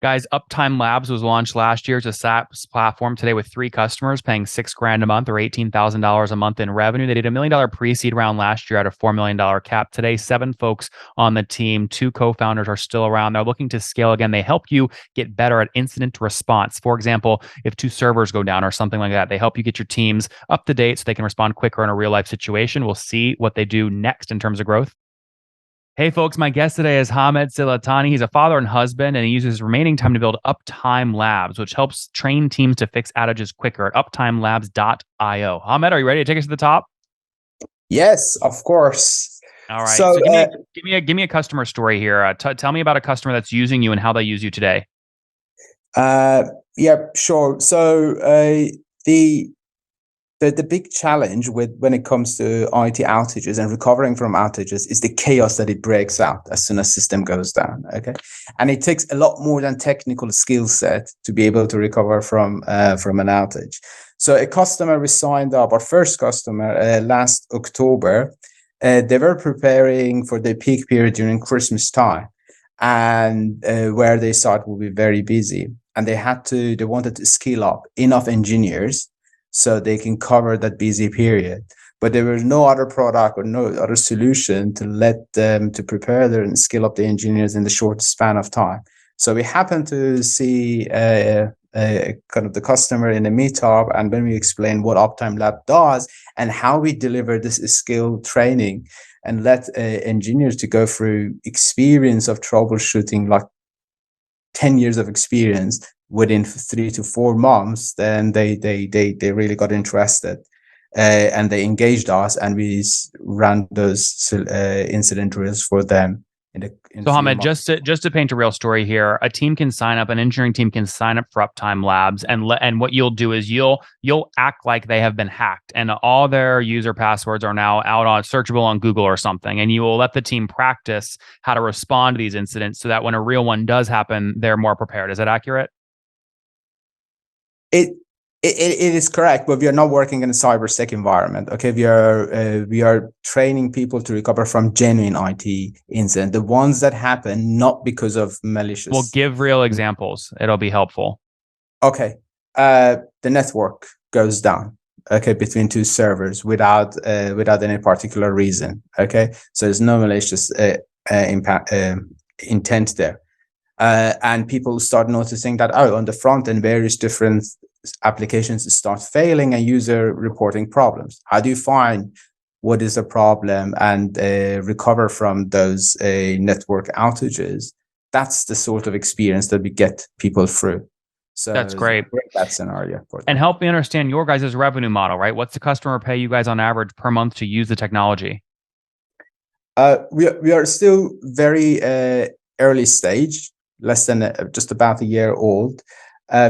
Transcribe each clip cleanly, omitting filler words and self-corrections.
Guys, Uptime Labs was launched last year. It's a SaaS platform today with 3 customers paying $6,000 a month or $18,000 a month in revenue. They did $1 million pre-seed round last year at a $4 million cap. Today, 7 folks on the team, 2 co-founders are still around. They're looking to scale again. They help you get better at incident response. For example, if 2 servers go down or something like that, they help you get your teams up to date so they can respond quicker in a real life situation. We'll see what they do next in terms of growth. Hey, folks, my guest today is Hamed Silatani. He's a father and husband, and he uses his remaining time to build Uptime Labs, which helps train teams to fix outages quicker at uptimelabs.io. Hamed, are you ready to take us to the top? Yes, of course. All right. So, So give me a customer story here. Tell me about a customer that's using you and how they use you today. yeah, sure. So, the big challenge when it comes to IT outages and recovering from outages is the chaos that it breaks out as soon as system goes down. Okay, and it takes a lot more than technical skill set to be able to recover from an outage. So a customer we signed up, our first customer last October, they were preparing for the peak period during Christmas time, and where they saw it would be very busy, and they wanted to skill up enough engineers so they can cover that busy period. But there was no other product or no other solution to let them to prepare their and skill up the engineers in the short span of time. So we happened to see kind of the customer in a meetup, and when we explained what Uptime Lab does and how we deliver this skill training and let engineers to go through experience of troubleshooting, like 10 years of experience within 3 to 4 months, then they really got interested, and they engaged us, and we ran those incident drills for them. So, Hamed, just to paint a real story here, a team can sign up, an engineering team can sign up for Uptime Labs, and what you'll do is you'll act like they have been hacked, and all their user passwords are now out on searchable on Google or something, and you will let the team practice how to respond to these incidents so that when a real one does happen, they're more prepared. Is that accurate? It is correct, but we are not working in a cybersec environment. Okay, we are training people to recover from genuine IT incident, the ones that happen not because of malicious. Well, give real examples. It'll be helpful. Okay, the network goes down. Okay, between 2 servers without any particular reason. Okay, so there's no malicious intent there. And people start noticing that, on the front end, various different applications start failing and user reporting problems. How do you find what is the problem and recover from those network outages? That's the sort of experience that we get people through. So that's great. That scenario for them. And help me understand your guys' revenue model, right? What's the customer pay you guys on average per month to use the technology? We are still very early stage, less than just about a year old.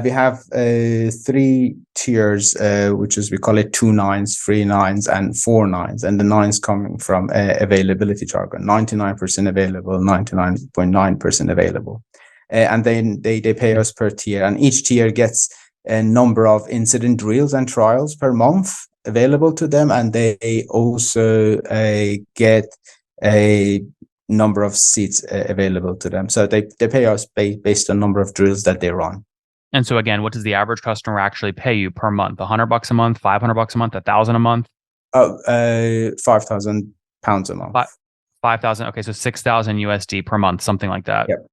We have 3 tiers, which is, we call it 2 nines, 3 nines, and 4 nines. And the nines coming from availability jargon: 99% available, 99.9% available. And then they pay us per tier, and each tier gets a number of incident drills and trials per month available to them, and they also get a number of seats available to them. So they pay us based on number of drills that they run. And so again, what does the average customer actually pay you per month? $100 a month, $500 a month, $1,000 a month? £5,000 a month. 5,000. Okay, so 6,000 USD per month, something like that. Yep.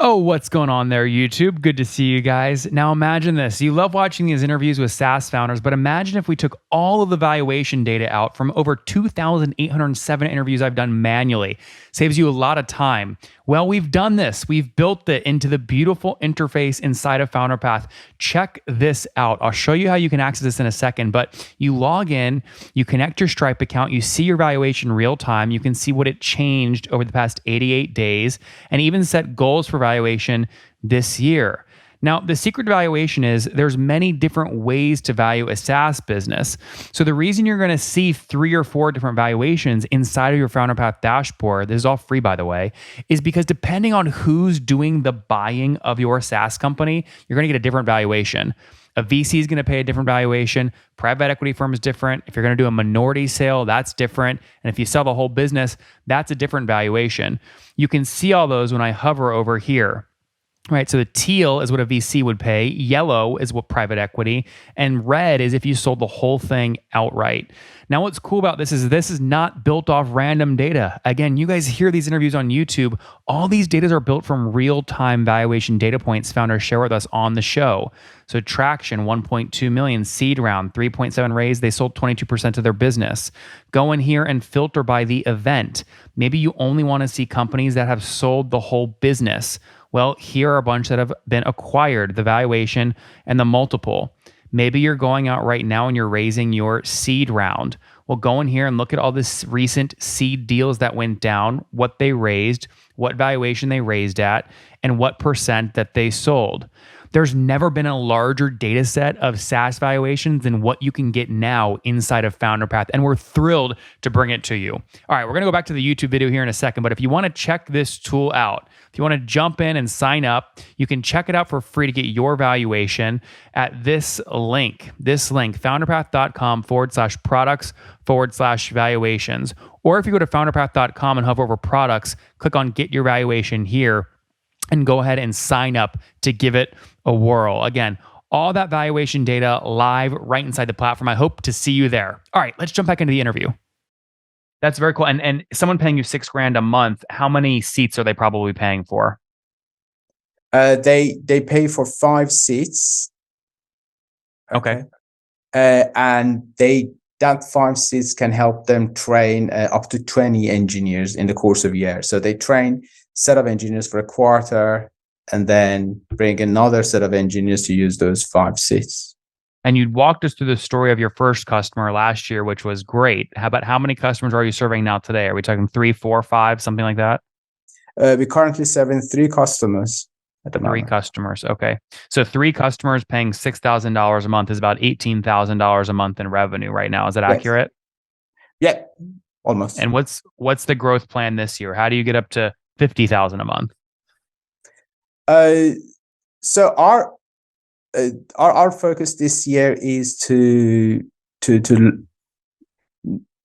Oh, what's going on there, YouTube? Good to see you guys. Now imagine this. You love watching these interviews with SaaS founders, but imagine if we took all of the valuation data out from over 2,807 interviews I've done manually. Saves you a lot of time. Well, we've done this. We've built it into the beautiful interface inside of FounderPath. Check this out. I'll show you how you can access this in a second, but you log in, you connect your Stripe account, you see your valuation real time, you can see what it changed over the past 88 days, and even set goals for valuation this year. Now, the secret to valuation is there's many different ways to value a SaaS business. So the reason you're going to see 3 or 4 different valuations inside of your FounderPath dashboard, this is all free by the way, is because depending on who's doing the buying of your SaaS company, you're going to get a different valuation. A VC is going to pay a different valuation. Private equity firm is different. If you're going to do a minority sale, that's different. And if you sell the whole business, that's a different valuation. You can see all those when I hover over here. Right. So the teal is what a VC would pay, yellow is what private equity, and red is if you sold the whole thing outright. Now, what's cool about this is not built off random data. Again, you guys hear these interviews on YouTube. All these data are built from real-time valuation data points founders share with us on the show. So traction, 1.2 million, seed round, 3.7 raised. They sold 22% of their business. Go in here and filter by the event. Maybe you only want to see companies that have sold the whole business. Well, here are a bunch that have been acquired, the valuation and the multiple. Maybe you're going out right now and you're raising your seed round. Well, go in here and look at all this recent seed deals that went down, what they raised, what valuation they raised at, and what percent that they sold. There's never been a larger data set of SaaS valuations than what you can get now inside of FounderPath, and we're thrilled to bring it to you. All right, we're going to go back to the YouTube video here in a second, but if you want to check this tool out, if you want to jump in and sign up, you can check it out for free to get your valuation at this link, founderpath.com/products/valuations. Or if you go to founderpath.com and hover over products, click on get your valuation here and go ahead and sign up to give it a whirl. Again, all that valuation data live right inside the platform. I hope to see you there. All right, let's jump back into the interview. That's very cool. And someone paying you $6,000 a month, how many seats are they probably paying for? They pay for 5 seats. Okay. And that 5 seats can help them train up to 20 engineers in the course of a year. So they train set of engineers for a quarter and then bring another set of engineers to use those 5 seats. And you walked us through the story of your first customer last year, which was great. How many customers are you serving now today? Are we talking 3, 4, 5, something like that? We're currently serving 3 customers at the moment. 3 customers. Okay. So 3 customers paying $6,000 a month is about $18,000 a month in revenue right now. Is that accurate? Yeah, almost. And what's the growth plan this year? How do you get up to 50,000 a month? So our focus this year is to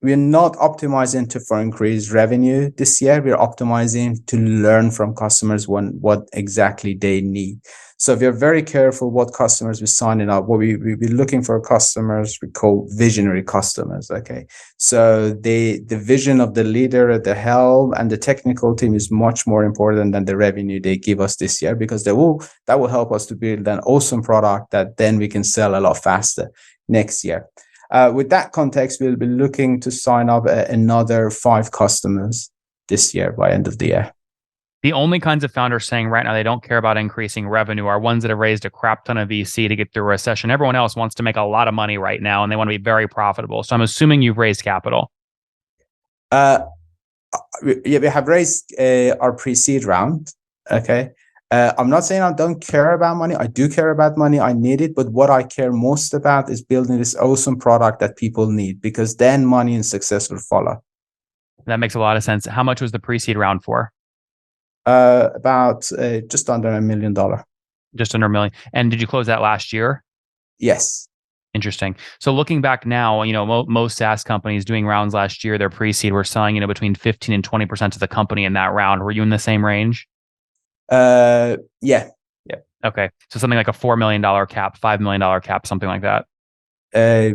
we're not optimizing for increased revenue this year. We're optimizing to learn from customers what exactly they need. So we are very careful what customers we're signing up. What we're looking for customers we call visionary customers. Okay, so the vision of the leader at the helm and the technical team is much more important than the revenue they give us this year, because that will help us to build an awesome product that then we can sell a lot faster next year. With that context, we'll be looking to sign up another 5 customers this year by end of the year. The only kinds of founders saying right now they don't care about increasing revenue are ones that have raised a crap ton of VC to get through a recession. Everyone else wants to make a lot of money right now, and they want to be very profitable. So I'm assuming you've raised capital. We have raised our pre-seed round. Okay. I'm not saying I don't care about money. I do care about money. I need it. But what I care most about is building this awesome product that people need, because then money and success will follow. That makes a lot of sense. How much was the pre-seed round for? About just under $1 million. Just under $1 million. And did you close that last year? Yes. Interesting. So looking back now, most SaaS companies doing rounds last year, their pre-seed were selling, between 15 and 20% of the company in that round. Were you in the same range? Yeah. Okay. So something like a $4 million cap, $5 million cap, something like that. 4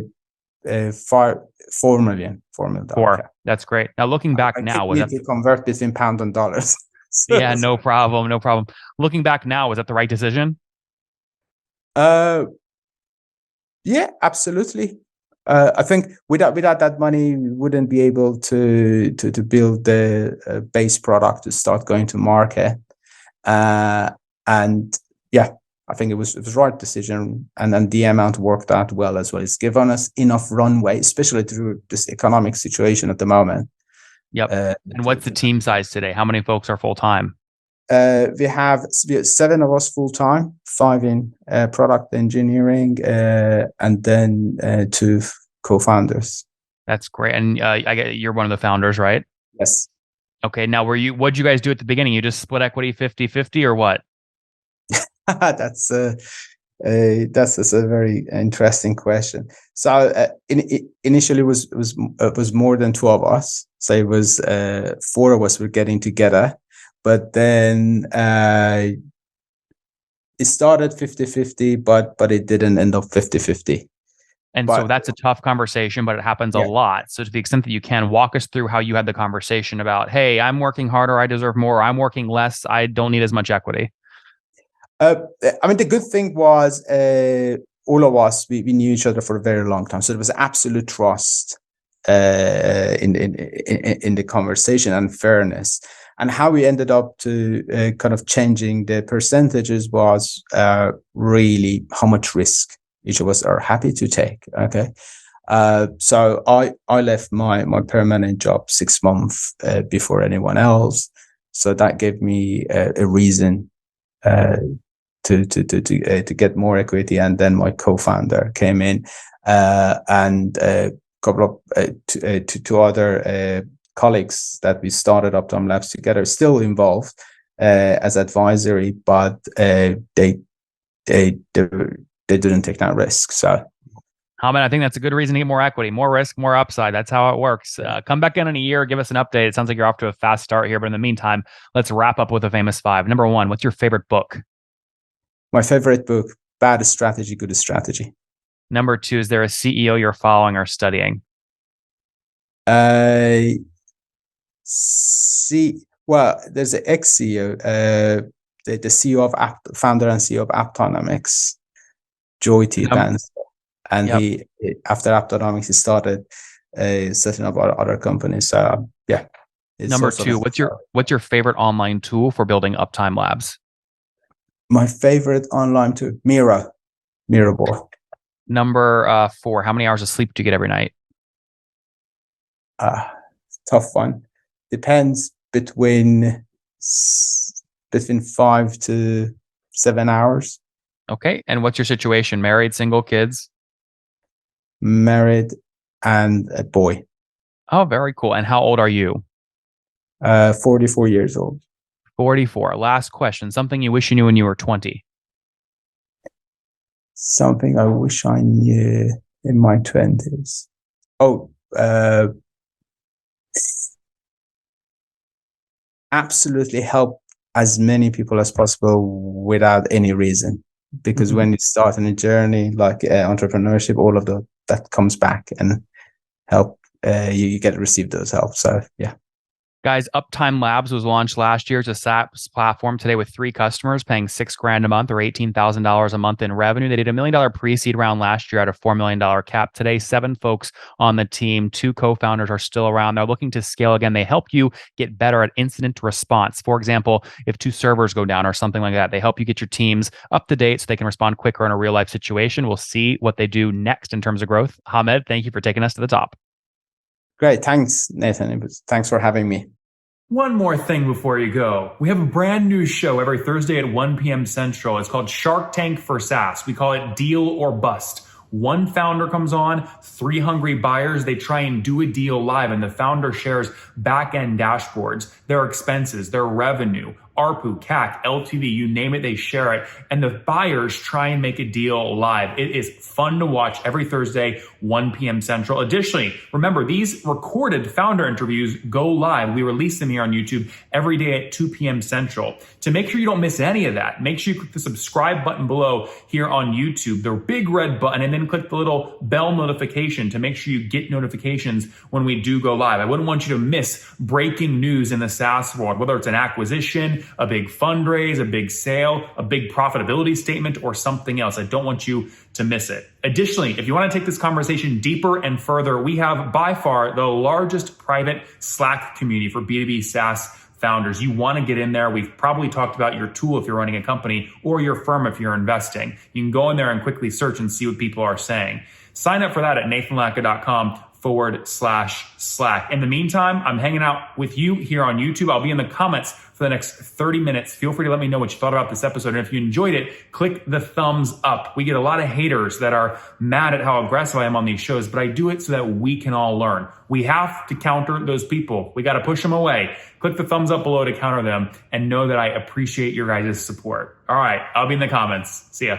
million. Cap. That's great. Now looking back now, was that to convert this in pounds and dollars? Yeah, no problem. Looking back now, was that the right decision? Yeah, absolutely. I think without that money, we wouldn't be able to build the base product to start going to market. And yeah, I think it was the right decision, and then the amount worked out well as well. It's given us enough runway, especially through this economic situation at the moment. Yep. And what's the team size today? How many folks are full time? We have 7 of us full time, 5 in product engineering, and then 2 co-founders. That's great. And I get you're one of the founders, right? Yes. Okay. Now, what'd you guys do at the beginning? You just split equity 50-50 or what? That's a very interesting question. So initially was more than 2 of us. So it was 4 of us were getting together, but then it started 50-50, but it didn't end up 50-50. And so that's a tough conversation, but it happens a lot. So to the extent that you can, walk us through how you had the conversation about, hey, I'm working harder, I deserve more, I'm working less, I don't need as much equity. I mean, the good thing was all of us, we knew each other for a very long time. So there was absolute trust in the conversation and fairness. And how we ended up to kind of changing the percentages was really how much risk each of us are happy to take. Okay. So I left my permanent job 6 months before anyone else. So that gave me a reason to get more equity. And then my co-founder came in and a couple of two other colleagues that we started Uptime Labs together, still involved as advisory, but they didn't take that risk. So, Hamid, I think that's a good reason to get more equity, more risk, more upside. That's how it works. Come back in a year, give us an update. It sounds like you're off to a fast start here, but in the meantime, let's wrap up with the famous five. Number one, what's your favorite book? My favorite book, Bad Strategy, Good Strategy. Number two, is there a CEO you're following or studying? Well, there's an ex-CEO, the CEO of founder and CEO of Apptonomics, Joy T. Dance. And he, after Apptonomics, he started setting up other companies. So yeah. Number two, what's your favorite online tool for building Uptime Labs? My favorite online tool, Miro board. Number four, how many hours of sleep do you get every night? Tough one. Depends between 5 to 7 hours. Okay. And what's your situation? Married, single, kids? Married and a boy. Oh, very cool. And how old are you? 44 years old. 44. Last question. Something you wish you knew when you were 20. Something I wish I knew in my 20s. Absolutely help as many people as possible without any reason. Because when you start in a journey like entrepreneurship, all of that comes back and help you get to receive those help. So yeah. Guys, Uptime Labs was launched last year. It's a SaaS platform today with 3 customers paying $6,000 a month or $18,000 a month in revenue. They did $1 million pre-seed round last year at a $4 million cap. Today, 7 folks on the team. 2 co-founders are still around. They're looking to scale again. They help you get better at incident response. For example, if 2 servers go down or something like that, they help you get your teams up to date so they can respond quicker in a real life situation. We'll see what they do next in terms of growth. Hamid, thank you for taking us to the top. Great. Thanks, Nathan. Thanks for having me. One more thing before you go. We have a brand new show every Thursday at 1 p.m. Central. It's called Shark Tank for SaaS. We call it Deal or Bust. One founder comes on, 3 hungry buyers. They try and do a deal live, and the founder shares back-end dashboards, their expenses, their revenue, ARPU, CAC, LTV, you name it, they share it. And the buyers try and make a deal live. It is fun to watch every Thursday, 1 p.m. Central. Additionally, remember, these recorded founder interviews go live. We release them here on YouTube every day at 2 p.m. Central. To make sure you don't miss any of that, make sure you click the subscribe button below here on YouTube, the big red button, and then click the little bell notification to make sure you get notifications when we do go live. I wouldn't want you to miss breaking news in the SaaS world, whether it's an acquisition, a big fundraise, a big sale, a big profitability statement, or something else. I don't want you to miss it. Additionally, if you want to take this conversation deeper and further, we have by far the largest private Slack community for B2B SaaS founders. You want to get in there. We've probably talked about your tool if you're running a company or your firm if you're investing. You can go in there and quickly search and see what people are saying. Sign up for that at nathanlatka.com/Slack. In the meantime, I'm hanging out with you here on YouTube. I'll be in the comments for the next 30 minutes. Feel free to let me know what you thought about this episode. And if you enjoyed it, click the thumbs up. We get a lot of haters that are mad at how aggressive I am on these shows, but I do it so that we can all learn. We have to counter those people. We got to push them away. Click the thumbs up below to counter them and know that I appreciate your guys' support. All right, I'll be in the comments. See ya.